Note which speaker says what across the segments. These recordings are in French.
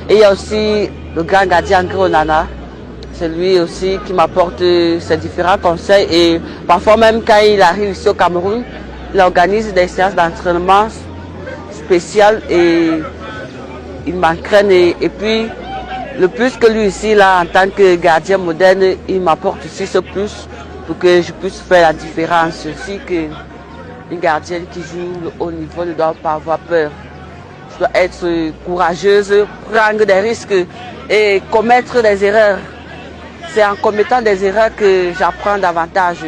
Speaker 1: Et il y a aussi le grand gardien Gronana. C'est lui aussi qui m'apporte ses différents conseils. Et parfois même quand il arrive ici au Cameroun, il organise des séances d'entraînement spéciales et il m'entraîne. Et puis, le plus que lui ici, là, en tant que gardien moderne, il m'apporte aussi ce plus pour que je puisse faire la différence. Aussi qu'une gardienne qui joue le haut niveau ne doit pas avoir peur. Je dois être courageuse, prendre des risques et commettre des erreurs. C'est en commettant des erreurs que j'apprends davantage.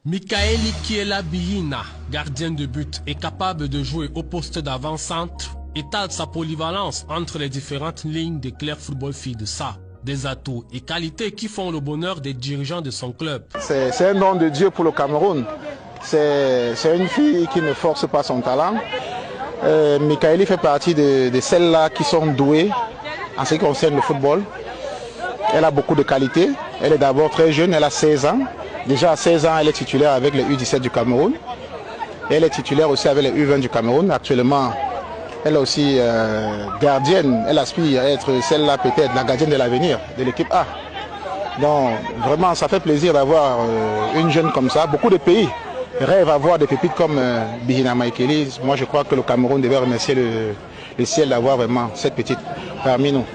Speaker 2: Mikaeli Kiela Biyina, gardien de but, est capable de jouer au poste d'avant-centre, étale sa polyvalence entre les différentes lignes de Clair Football Fille ça. Des atouts et qualités qui font le bonheur des dirigeants de son club.
Speaker 3: C'est un don de Dieu pour le Cameroun. C'est une fille qui ne force pas son talent. Mikaeli fait partie de celles-là qui sont douées en ce qui concerne le football. Elle a beaucoup de qualités. Elle est d'abord très jeune, elle a 16 ans. Déjà à 16 ans, elle est titulaire avec les U17 du Cameroun. Et elle est titulaire aussi avec les U20 du Cameroun. Actuellement, elle est aussi gardienne. Elle aspire à être celle-là peut-être la gardienne de l'avenir de l'équipe A. Donc vraiment, ça fait plaisir d'avoir une jeune comme ça. Beaucoup de pays rêvent à voir des pépites comme Biyina Mikaeli. Moi, je crois que le Cameroun devait remercier le ciel d'avoir vraiment cette petite parmi nous.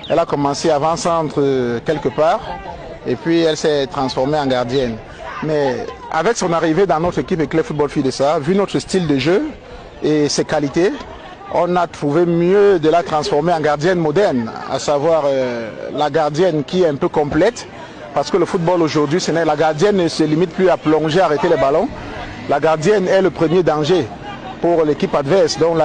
Speaker 3: Elle a commencé avant-centre quelque part et puis elle s'est transformée en gardienne. Mais avec son arrivée dans notre équipe Éclair Football Fille de ça, vu notre style de jeu et ses qualités, on a trouvé mieux de la transformer en gardienne moderne, à savoir la gardienne qui est un peu complète, parce que le football aujourd'hui, la gardienne ne se limite plus à plonger, arrêter les ballons. La gardienne est le premier danger pour l'équipe adverse. Donc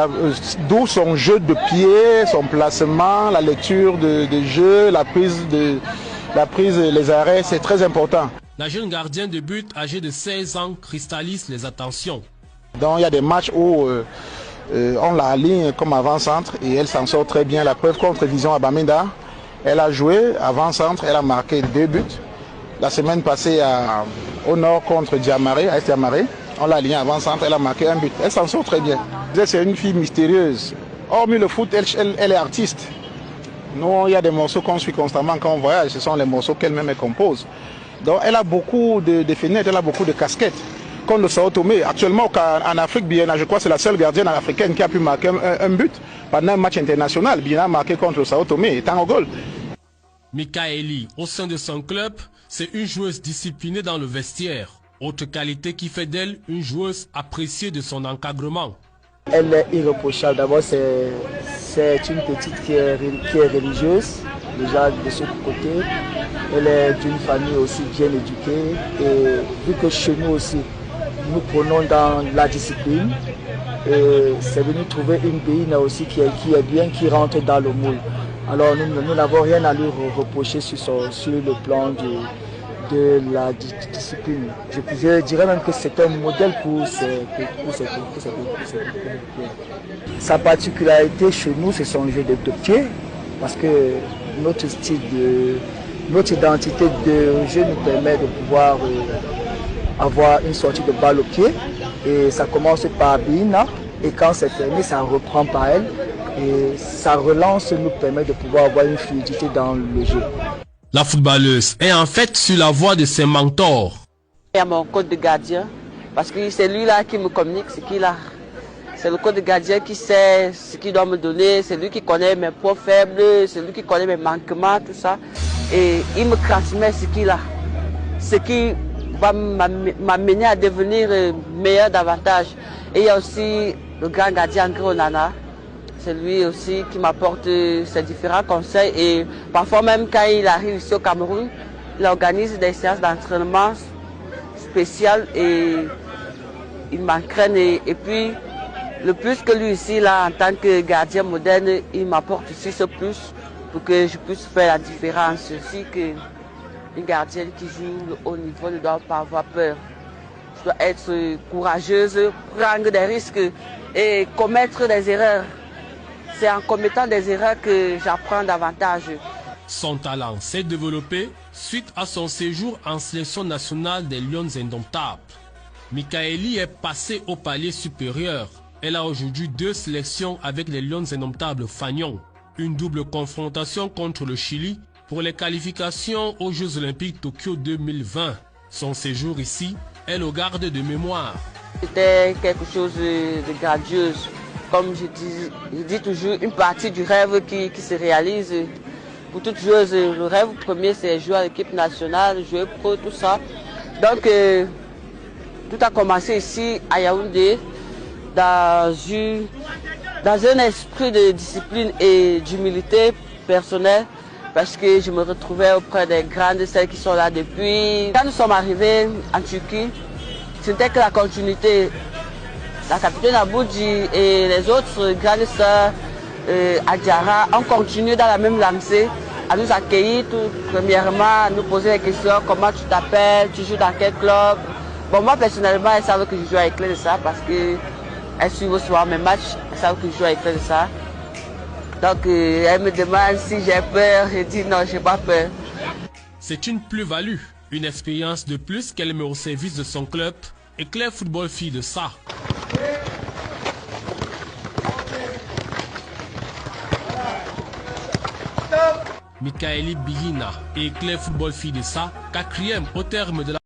Speaker 3: d'où son jeu de pied, son placement, la lecture de jeu, la prise, les arrêts, c'est très important.
Speaker 2: La jeune gardienne de but âgée de 16 ans cristallise les attentions.
Speaker 3: Donc il y a des matchs où on la aligne comme avant-centre et elle s'en sort très bien. La preuve contre Vision à Bamenda, elle a joué avant-centre, elle a marqué 2 buts. La semaine passée au nord contre Diamaré, à Diamaré, on l'a alignée avant-centre, elle a marqué 1 but. Elle s'en sort très bien. C'est une fille mystérieuse. Hormis le foot, elle est artiste. Nous, il y a des morceaux qu'on suit constamment quand on voyage, ce sont les morceaux qu'elle-même compose. Donc elle a beaucoup de fenêtres, elle a beaucoup de casquettes. Comme le Sao Tomé, actuellement en Afrique, Biyina, je crois que c'est la seule gardienne africaine qui a pu marquer un but pendant un match international. Biyina a marqué contre le Sao Tomé, étant au goal.
Speaker 2: Mikaeli, au sein de son club, c'est une joueuse disciplinée dans le vestiaire. Autre qualité qui fait d'elle une joueuse appréciée de son encadrement.
Speaker 4: Elle est irréprochable. D'abord, c'est une petite qui est religieuse, déjà de ce côté. Elle est d'une famille aussi bien éduquée. Et vu que chez nous aussi, nous prenons dans la discipline, c'est venu trouver une Biyina aussi qui est bien, qui rentre dans le moule. Alors nous n'avons rien à lui reprocher sur le plan de la discipline. Je dirais même que c'est un modèle pour ses Sa particularité chez nous, c'est son jeu de pied, parce que notre identité de jeu nous permet de pouvoir avoir une sortie de balle au pied. Et ça commence par Biyina, et quand c'est fermé, ça reprend par elle. Et sa relance nous permet de pouvoir avoir une fluidité dans le jeu.
Speaker 2: La footballeuse est en fait sur la voie de ses mentors.
Speaker 1: Il y a mon coach de gardien, parce que c'est lui-là qui me communique ce qu'il a. C'est le coach de gardien qui sait ce qu'il doit me donner, c'est lui qui connaît mes points faibles, c'est lui qui connaît mes manquements, tout ça. Et il me transmet ce qu'il a. Ce qui va m'amener à devenir meilleur davantage. Et il y a aussi le grand gardien Gronana. C'est lui aussi qui m'apporte ses différents conseils et parfois même quand il arrive ici au Cameroun, il organise des séances d'entraînement spéciales et il m'entraîne et puis le plus que lui ici là en tant que gardien moderne, il m'apporte aussi ce plus pour que je puisse faire la différence aussi qu'une gardienne qui joue le haut niveau ne doit pas avoir peur. Je dois être courageuse, prendre des risques et commettre des erreurs. C'est en commettant des erreurs que j'apprends davantage.
Speaker 2: Son talent s'est développé suite à son séjour en sélection nationale des Lions Indomptables. Mikaeli est passé au palier supérieur Elle a aujourd'hui 2 sélections avec les Lions indomptables Fagnon. Une double confrontation contre le Chili pour les qualifications aux Jeux Olympiques Tokyo 2020. Son séjour ici est le garde de mémoire.
Speaker 1: C'était quelque chose de grandiose. Comme je dis toujours, une partie du rêve qui se réalise. Pour toute joueuse, le rêve premier, c'est jouer à l'équipe nationale, jouer pro, tout ça. Donc, tout a commencé ici à Yaoundé, dans un esprit de discipline et d'humilité personnelle, parce que je me retrouvais auprès des grandes, celles qui sont là depuis. Quand nous sommes arrivés en Turquie, ce n'était que la continuité. La capitaine Aboudji et les autres grandes sœurs Adjara ont continué dans la même lancée à nous accueillir premièrement, à nous poser des questions, comment tu t'appelles, tu joues dans quel club. Bon, moi personnellement, elles savent que je joue avec Clé de ça parce qu'elles suivent souvent mes matchs, elles savent que je joue avec Clé de ça. Donc elles me demandent si j'ai peur, je dis non, je n'ai pas peur.
Speaker 2: C'est une plus-value, une expérience de plus qu'elle met au service de son club, Éclair Football Filles de ça. Mikaeli Biyina et Éclair Football Filles de ça, 4e au terme de la